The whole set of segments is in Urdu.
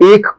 1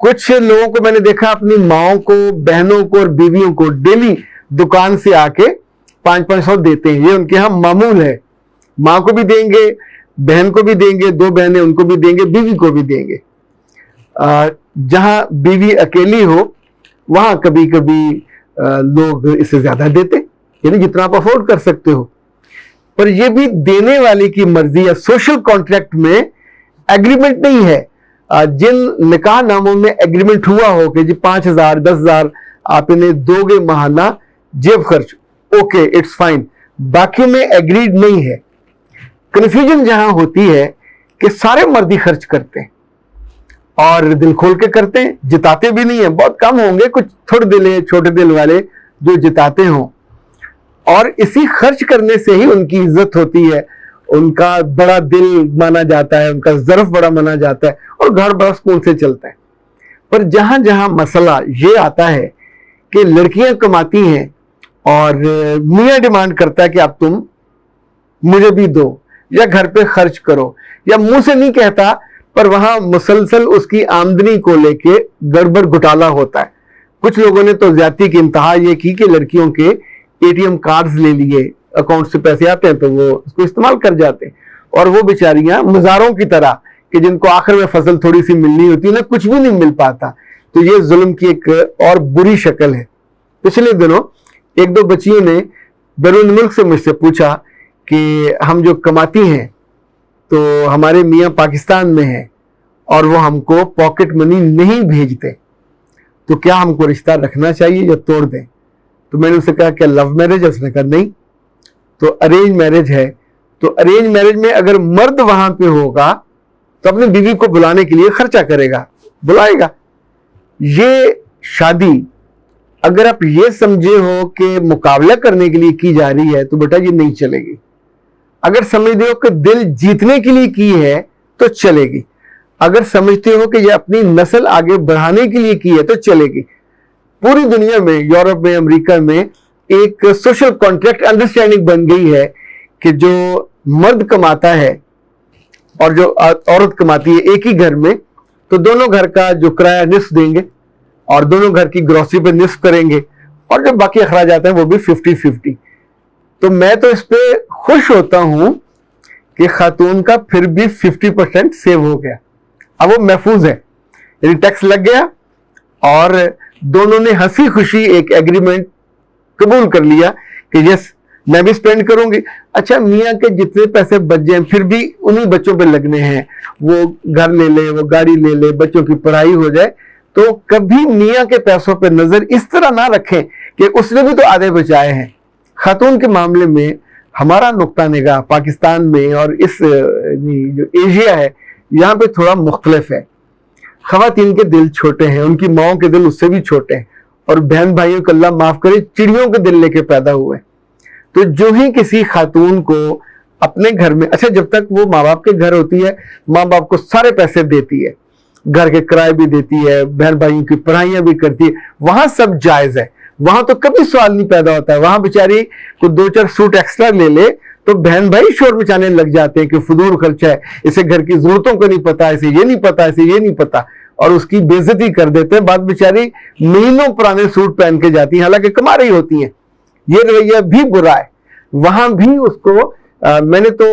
کچھ لوگوں کو میں نے دیکھا اپنی ماؤں کو, بہنوں کو اور بیویوں کو ڈیلی دکان سے آ کے 500 دیتے ہیں. یہ ان کے ہاں معمول ہے. ماں کو بھی دیں گے, بہن کو بھی دیں گے, 2 بہنیں ان کو بھی دیں گے, بیوی کو بھی دیں گے. جہاں بیوی اکیلی ہو وہاں کبھی کبھی لوگ اس سے زیادہ دیتے, یعنی جتنا آپ افورڈ کر سکتے ہو. پر یہ بھی دینے والے کی مرضی یا سوشل کانٹریکٹ میں ایگریمنٹ نہیں ہے. جن نکاح ناموں میں ایگریمنٹ ہوا ہو کہ جی 5,000 10,000 آپ انہیں دو گے ماہانہ جیب خرچ, اوکے اٹس فائن, باقی میں ایگریڈ نہیں ہے. کنفیوژن جہاں ہوتی ہے کہ سارے مرد ہی خرچ کرتے ہیں اور دل کھول کے کرتے ہیں, جتاتے بھی نہیں ہیں. بہت کم ہوں گے کچھ تھوڑے دل ہیں, چھوٹے دل والے جو جتاتے ہوں, اور اسی خرچ کرنے سے ہی ان کی عزت ہوتی ہے, ان کا بڑا دل مانا جاتا ہے, ان کا ظرف بڑا مانا جاتا ہے, اور گھر بڑا سکون سے چلتا ہے. پر جہاں جہاں مسئلہ یہ آتا ہے کہ لڑکیاں کماتی ہیں اور میاں ڈیمانڈ کرتا ہے کہ اب تم مجھے بھی دو یا گھر پہ خرچ کرو, یا منہ سے نہیں کہتا پر وہاں مسلسل اس کی آمدنی کو لے کے گڑبڑ گھٹالا ہوتا ہے. کچھ لوگوں نے تو زیادتی کی انتہا یہ کی کہ لڑکیوں کے ATM کارڈز لے لیے, اکاؤنٹ سے پیسے آتے ہیں تو وہ اس کو استعمال کر جاتے ہیں, اور وہ بیچاریاں مزاروں کی طرح کہ جن کو آخر میں فصل تھوڑی سی ملنی ہوتی ہے نا, کچھ بھی نہیں مل پاتا. تو یہ ظلم کی ایک اور بری شکل ہے. پچھلے دنوں 1-2 بچیوں نے بیرون ملک سے مجھ سے پوچھا کہ ہم جو کماتی ہیں تو ہمارے میاں پاکستان میں ہیں اور وہ ہم کو پاکٹ منی نہیں بھیجتے, تو کیا ہم کو رشتہ رکھنا چاہیے یا توڑ دیں؟ تو میں نے اسے کہا کہ لو میرج ہے؟ اس نے کہا نہیں. تو ارینج میرج ہے. تو ارینج میرج میں اگر مرد وہاں پہ ہوگا تو اپنی بیوی کو بلانے کے لیے خرچہ کرے گا, بلائے گا. یہ شادی اگر آپ یہ سمجھے ہو کہ مقابلہ کرنے کے لیے کی جا رہی ہے تو بیٹا یہ نہیں چلے گی. اگر سمجھتے ہو کہ دل جیتنے کے لیے کی ہے تو چلے گی. اگر سمجھتے ہو کہ یہ اپنی نسل آگے بڑھانے کے لیے کی ہے تو چلے گی. پوری دنیا میں, یورپ میں, امریکہ میں ایک سوشل کانٹریکٹ انڈرسٹینڈنگ بن گئی ہے کہ جو مرد کماتا ہے اور جو عورت کماتی ہے ایک ہی گھر میں, تو دونوں گھر کا جو کرایہ نصف دیں گے اور دونوں گھر کی گروسری پہ نصف کریں گے, اور جو باقی اخراجات ہیں وہ بھی 50-50. تو میں تو اس پہ خوش ہوتا ہوں کہ خاتون کا پھر بھی 50% سیو ہو گیا. اب وہ محفوظ ہے, یعنی ٹیکس لگ گیا اور دونوں نے ہنسی خوشی ایک ایگریمنٹ قبول کر لیا کہ یس میں بھی سپینڈ کروں گی. اچھا میاں کے جتنے پیسے بچ جائیں پھر بھی انہی بچوں پہ لگنے ہیں, وہ گھر لے لے, وہ گاڑی لے لے, بچوں کی پڑھائی ہو جائے. تو کبھی میاں کے پیسوں پہ نظر اس طرح نہ رکھیں کہ اس نے بھی تو آدھے بچائے ہیں. خاتون کے معاملے میں ہمارا نقطہ نگاہ پاکستان میں اور اس جو ایشیا ہے یہاں پہ تھوڑا مختلف ہے. خواتین کے دل چھوٹے ہیں, ان کی ماؤں کے دل اس سے بھی چھوٹے ہیں, اور بہن بھائیوں کو اللہ معاف کرے چڑیوں کے دل لے کے پیدا ہوئے. تو جو ہی کسی خاتون کو اپنے گھر میں, اچھا جب تک وہ ماں باپ کے گھر ہوتی ہے ماں باپ کو سارے پیسے دیتی ہے, گھر کے کرائے بھی دیتی ہے, بہن بھائیوں کی پڑھائیاں بھی کرتی ہے, وہاں سب جائز ہے, وہاں تو کبھی سوال نہیں پیدا ہوتا ہے. وہاں بیچاری کو 2-4 سوٹ ایکسٹرا لے لے تو بہن بھائی شور مچانے لگ جاتے ہیں کہ فضول خرچہ ہے, اسے گھر کی ضرورتوں کو نہیں پتا, اسے یہ نہیں پتا, اسے یہ نہیں پتا, اور اس کی بے عزتی کر دیتے ہیں. بعد بیچاری مہینوں پرانے سوٹ پہن کے جاتی ہیں حالانکہ کما رہی ہوتی ہیں. یہ رویہ بھی برا ہے. وہاں بھی اس کو میں نے تو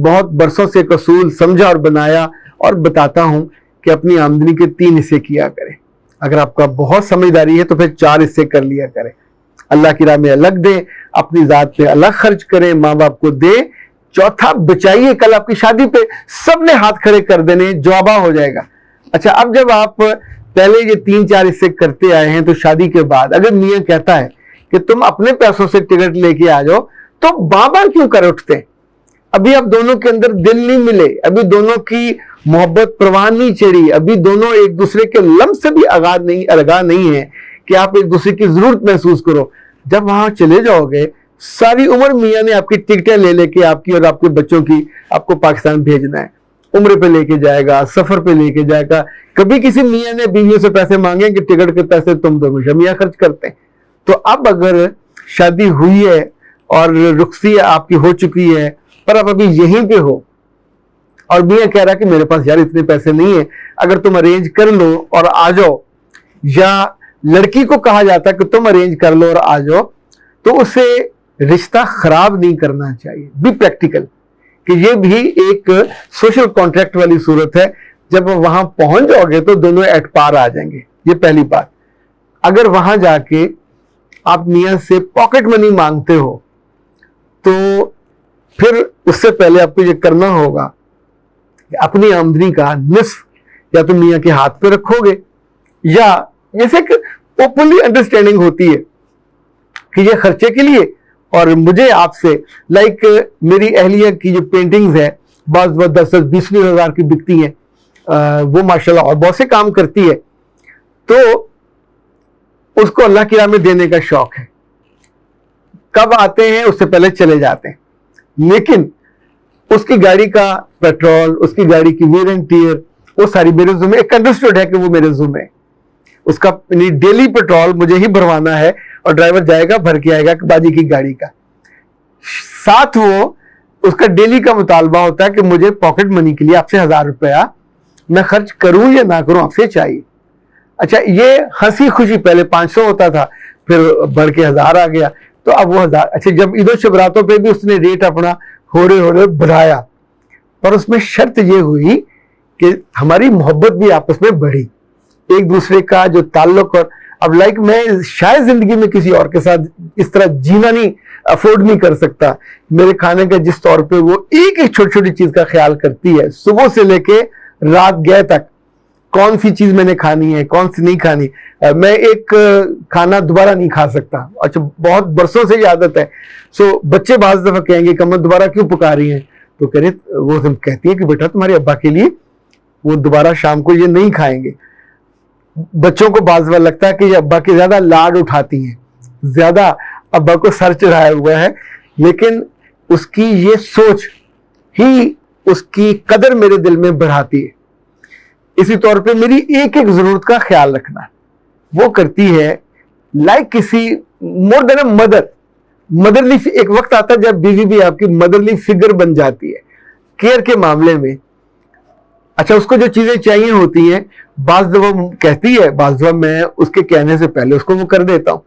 بہت برسوں سے اصول سمجھا اور بنایا اور بتاتا ہوں کہ اپنی آمدنی کے 3 حصے کیا کریں. اگر آپ کا بہت سمجھداری ہے تو پھر 4 حصے کر لیا کریں. اللہ کی راہ میں الگ دیں, اپنی ذات پہ الگ خرچ کریں, ماں باپ کو دیں. چوتھا بچائیے, کل آپ کی شادی پہ سب نے ہاتھ کھڑے کر دینے, جوابا ہو جائے گا. اچھا اب جب آپ پہلے یہ 3-4 حصے کرتے آئے ہیں تو شادی کے بعد اگر میاں کہتا ہے کہ تم اپنے پیسوں سے ٹکٹ لے کے آ جاؤ تو بابا کیوں کر اٹھتے؟ ابھی اب دونوں کے اندر دل نہیں ملے, ابھی دونوں کی محبت پروان نہیں چڑھی, ابھی دونوں ایک دوسرے کے لمس سے بھی الگا نہیں ہے کہ آپ ایک دوسرے کی ضرورت محسوس کرو. جب وہاں چلے جاؤ گے ساری عمر میاں نے آپ کی ٹکٹیں لے لے کے آپ کی اور آپ کے بچوں کی آپ کو پاکستان بھیجنا ہے, عمرے پہ لے کے جائے گا, سفر پہ لے کے جائے گا. کبھی کسی میاں نے بیویوں سے پیسے مانگے کہ ٹکٹ کے پیسے تم تو ہمیشہ میاں خرچ کرتے ہیں. تو اب اگر شادی ہوئی ہے اور رخصتی آپ کی ہو چکی ہے پر اب ابھی یہیں پہ ہو اور میاں کہہ رہا کہ میرے پاس یار اتنے پیسے نہیں ہیں, اگر تم ارینج کر لو اور آ جاؤ یا لڑکی کو کہا جاتا ہے کہ تم ارینج کر لو اور آ جاؤ، تو اسے رشتہ خراب نہیں کرنا چاہیے. بی پریکٹیکل، کہ یہ بھی ایک سوشل کانٹریکٹ والی صورت ہے. جب وہاں پہنچ جاؤ گے تو دونوں ایٹ پار آ جائیں گے. یہ پہلی بات. اگر وہاں جا کے آپ میاں سے پاکٹ منی مانگتے ہو تو پھر اس سے پہلے آپ کو یہ کرنا ہوگا کہ اپنی آمدنی کا نصف یا تو میاں کے ہاتھ پہ رکھو گے، یا جیسے کہ اوپنلی انڈرسٹینڈنگ ہوتی ہے کہ یہ خرچے کے لیے، اور مجھے آپ سے لائک میری اہلیہ کی جو پینٹنگز ہے بعض 10-20 ہزار کی بکتی ہیں، وہ ماشاءاللہ اور بہت سے کام کرتی ہے، تو اس کو اللہ کی راہ میں دینے کا شوق ہے. کب آتے ہیں اس سے پہلے چلے جاتے ہیں، لیکن اس کی گاڑی کا پیٹرول، اس کی گاڑی کی ویئر اینڈ ٹیئر، وہ ساری میرے ذمہ، ایک انڈرسٹوڈ ہے کہ وہ میرے ذمہ ہے. اس کا ڈیلی پیٹرول مجھے ہی بھروانا ہے، اور ڈرائیور جائے گا بھر کے آئے گا باجی کی گاڑی کا. ساتھ وہ اس کا ڈیلی کا مطالبہ ہوتا ہے کہ مجھے پاکٹ منی کے لیے آپ سے 1000 روپیہ میں خرچ کروں یا نہ کروں، آپ سے چاہیے. اچھا، یہ ہنسی خوشی پہلے 500 ہوتا تھا، پھر بڑھ کے 1000 آ گیا، تو اب وہ 1000. اچھا، جب عید و شبراتوں پہ بھی اس نے ریٹ اپنا ہو رہے بڑھایا، پر اس میں شرط یہ ہوئی کہ ہماری محبت بھی آپس میں بڑھی، ایک دوسرے کا جو تعلق. اور اب لائک میں شاید زندگی میں کسی اور کے ساتھ اس طرح جینا نہیں، افورڈ نہیں کر سکتا. میرے کھانے کا جس طور پہ وہ ایک چھوٹی چھوٹی چیز کا خیال کرتی ہے، صبح سے لے کے رات گئے تک، کون سی چیز میں نے کھانی ہے، کون سی نہیں کھانی. میں ایک کھانا دوبارہ نہیں کھا سکتا. اچھا، بہت برسوں سے یہ عادت ہے. بچے بعض دفعہ کہیں گے کہ ہم دوبارہ کیوں پکا رہی ہیں، تو وہ کہتی ہے کہ بیٹا تمہارے ابا کے لیے وہ دوبارہ شام کو یہ نہیں کھائیں گے. بچوں کو بعض دفعہ لگتا ہے کہ یہ ابا کے زیادہ لاڈ اٹھاتی ہیں، زیادہ ابا کو سر چڑھایا ہوا ہے، لیکن اس کی یہ سوچ ہی اس کی قدر میرے دل میں بڑھاتی ہے. اسی طور پہ میری ایک ایک ضرورت کا خیال رکھنا وہ کرتی ہے، لائک کسی مور دین اے مدرلی. ایک وقت آتا ہے جب بیوی بھی آپ کی مدرلی فگر بن جاتی ہے کیئر کے معاملے میں. اچھا، اس کو جو چیزیں چاہیے ہوتی ہیں بعض دفعہ کہتی ہے، بعض دفعہ میں اس کے کہنے سے پہلے اس کو وہ کر دیتا ہوں.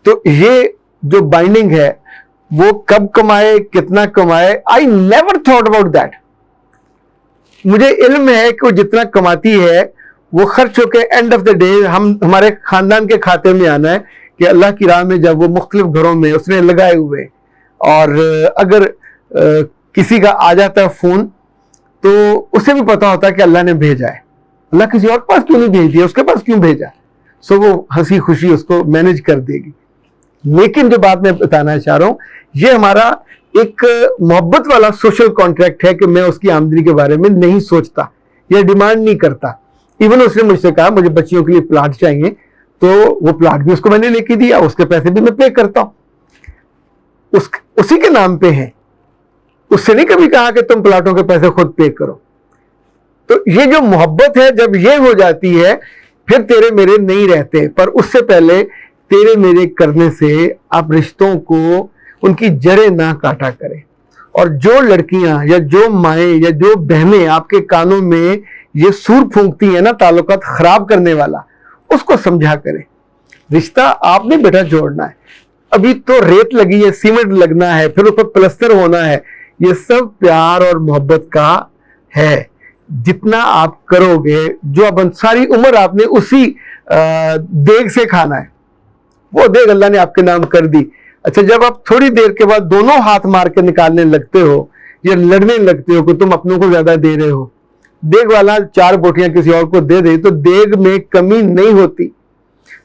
تو یہ جو بائنڈنگ ہے وہ کب کمائے، کتنا کمائے، I never thought about that. مجھے علم ہے کہ وہ جتنا کماتی ہے وہ خرچ ہو کے اینڈ آف دا ڈے ہمارے خاندان کے کھاتے میں آنا ہے کہ اللہ کی راہ میں جب وہ مختلف گھروں میں اس نے لگائے ہوئے، اور اگر کسی کا آ جاتا ہے فون تو اسے بھی پتا ہوتا ہے کہ اللہ نے بھیجا ہے، اللہ کسی اور کے پاس کیوں نہیں بھیج دیا، اس کے پاس کیوں بھیجا. وہ ہنسی خوشی اس کو مینج کر دے گی. لیکن جو بات میں بتانا چاہ رہا ہوں، یہ ہمارا ایک محبت والا سوشل کانٹریکٹ ہے کہ میں اس کی آمدنی کے بارے میں نہیں سوچتا یا ڈیمانڈ نہیں کرتا. ایون اس نے مجھ سے کہا مجھے بچیوں کے لیے پلاٹ چاہیے، تو وہ پلاٹ بھی اس کو میں نے لے کے دیا، اس کے پیسے بھی میں پے کرتا ہوں، اسی کے نام پہ ہیں. اس سے نہیں کبھی کہا کہ تم پلاٹوں کے پیسے خود پے کرو. تو یہ جو محبت ہے جب یہ ہو جاتی ہے پھر تیرے میرے نہیں رہتے. پر اس سے پہلے تیرے میرے کرنے سے آپ رشتوں کو ان کی جڑیں نہ کاٹا کریں. اور جو لڑکیاں یا جو مائیں یا جو بہنیں آپ کے کانوں میں یہ سور پھونکتی ہیں نا تعلقات خراب کرنے والا، اس کو سمجھا کریں. رشتہ آپ نے بیٹا جوڑنا ہے، ابھی تو ریت لگی ہے، سیمنٹ لگنا ہے، پھر اس پر پلستر ہونا ہے. یہ سب پیار اور محبت کا ہے. جتنا آپ کرو گے، جو اب ساری عمر آپ نے اسی دیگ سے کھانا ہے، وہ دیگ اللہ نے آپ کے نام کر دی. اچھا، جب آپ تھوڑی دیر کے بعد دونوں ہاتھ مار کے نکالنے لگتے ہو یا لڑنے لگتے ہو کہ تم اپنوں کو زیادہ دے رہے ہو، دیگ والا 4 بوٹیاں کسی اور کو دے دے تو دیگ میں کمی نہیں ہوتی.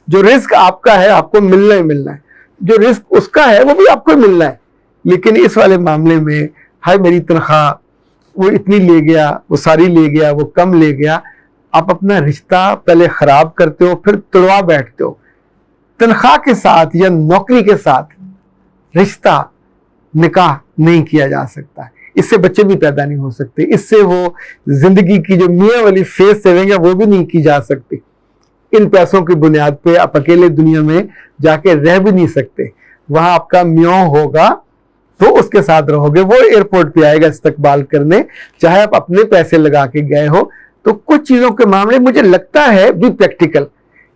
جو رزق آپ کا ہے آپ کو ملنا ہی ملنا ہے، جو رزق اس کا ہے وہ بھی آپ کو ملنا ہے. لیکن اس والے معاملے میں ہائے میری تنخواہ وہ اتنی لے گیا، وہ ساری لے گیا، وہ کم لے گیا، آپ اپنا رشتہ پہلے خراب کرتے ہو پھر توڑوا بیٹھتے ہو. تنخواہ کے ساتھ یا نوکری کے ساتھ رشتہ نکاح نہیں کیا جا سکتا. اس سے بچے بھی پیدا نہیں ہو سکتے، اس سے وہ زندگی کی جو میاں والی فیس سیونگ ہے وہ بھی نہیں کی جا سکتی. ان پیسوں کی بنیاد پہ آپ اکیلے دنیا میں جا کے رہ بھی نہیں سکتے. وہاں آپ کا میاں ہوگا تو اس کے ساتھ رہو گے، وہ ایئرپورٹ پہ آئے گا استقبال کرنے، چاہے آپ اپنے پیسے لگا کے گئے ہو. تو کچھ چیزوں کے معاملے مجھے لگتا ہے بھی پریکٹیکل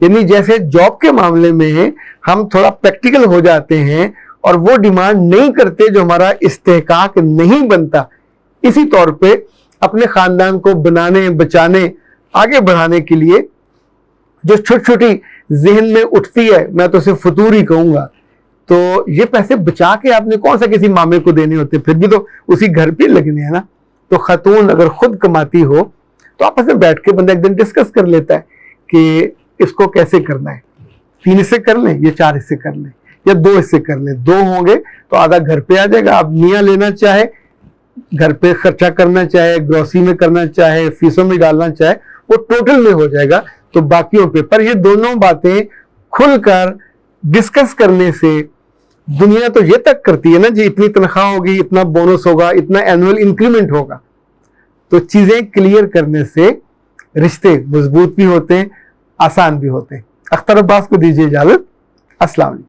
یعنی جیسے جاب کے معاملے میں ہم تھوڑا پریکٹیکل ہو جاتے ہیں اور وہ ڈیمانڈ نہیں کرتے جو ہمارا استحقاق نہیں بنتا، اسی طور پہ اپنے خاندان کو بنانے، بچانے، آگے بڑھانے کے لیے جو چھوٹی چھوٹی ذہن میں اٹھتی ہے، میں تو اسے فطور ہی کہوں گا، تو یہ پیسے بچا کے آپ نے کون سا کسی مامے کو دینے ہوتے، پھر بھی تو اسی گھر پہ لگنے ہیں نا۔ تو خاتون اگر خود کماتی ہو تو آپس میں بیٹھ کے بندہ ایک دن ڈسکس کر لیتا ہے کہ اس کو کیسے کرنا ہے، 3 حصے کر لیں یا 4 حصے کر لیں یا 2 حصے کر لیں، 2 ہوں گے تو آدھا گھر پہ آ جائے گا۔ اب میاں لینا چاہے، گھر پہ خرچہ کرنا چاہے، گروسری میں کرنا چاہے، فیسوں میں ڈالنا چاہے، وہ ٹوٹل میں ہو جائے گا، تو باقیوں پہ۔ پر یہ دونوں باتیں کھل کر ڈسکس کرنے سے دنیا تو یہ تک کرتی ہے نا جی، اتنی تنخواہ ہوگی، اتنا بونس ہوگا، اتنا اینول انکریمنٹ ہوگا، تو چیزیں کلیئر کرنے سے رشتے مضبوط بھی ہوتے ہیں، آسان بھی ہوتے ہیں۔ اختر عباس کو دیجیے اجازت، السلام علیکم۔